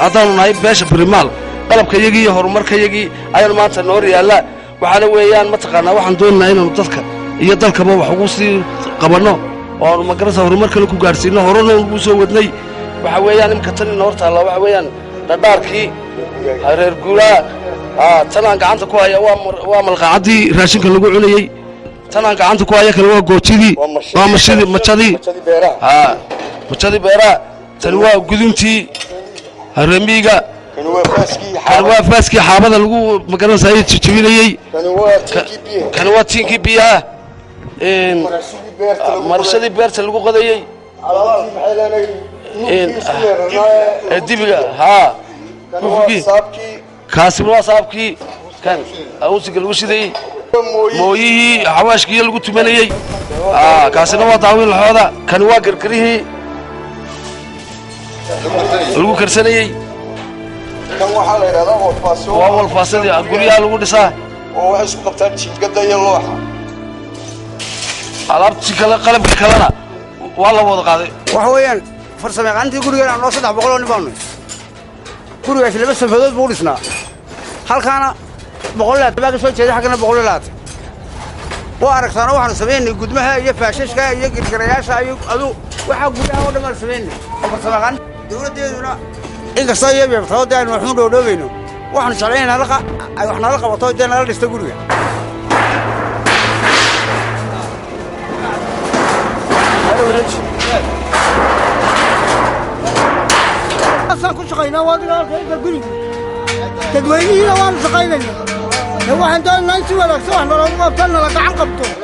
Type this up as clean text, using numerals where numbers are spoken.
haddaanu nahay beesha birimaal qalabkayagii iyo horumarkayagii ayaanu maanta noor yaallaa waxaana weeyaan mataqaanaa waxaan doonaynaa inaanu dadka iyo dalkaba wax ugu sii qabanno oo aanu magarasa horumar kale ku gaadhsiinno horena ugu soo wadnay waxa weeyaan imika tan ina hor taalla waxa weeyaan dhadhaarkii reer guuraa tan aan gacanta ku haya waa malqaacaddii raashinka lagu cunayey tan aan gacanta ku haya kale waa goojidii waa majadii beeraha tani waa guduntii remiiga kan waa faaskii xaabada lagu magaranaysa ay jijibinayey kan waa tiinkii biyaha marashadii beerta lagu qodayey dibiga kaasina waa saabkii kan awsiga lagu shidayey mooyihii xawaashkii lagu tumanayey kaasina waa daawiin laxooda kani waa gargarihii lagu karsanayey kan waxaa la yidhahdaa walfaaso waa walfaasadii guryaha lagu dhisaa oo waxay isku qabtaan jiingada iyo looxa alaabtii kale qalabkii kalena waa la wada qaaday waxa weeyaan farsamayaqaantii gurigeena anoo 300 oo nin baanu gurigaas laba safadood buu dhisnaa halkaana 100 baa ka soo jeeday xaggana 100 waa aragtaana waxaanu sameynay gudmaha iyo faashashka iyo girgirayaasha iyo adu waxa gudaha oo dhammaan sameynay farsamayaqaan dawladeeduna inkastoo ay beertooda aynu waxu dhowdhoweyno waxaan jeclaynaa waxna la qabato inta la dhisto guriga أصلاً كل شقينا وادنا كقولي تدويني لا وان شقينا لو واحد دار نايس ولا سوى ولا ما بطلنا لك عن قبته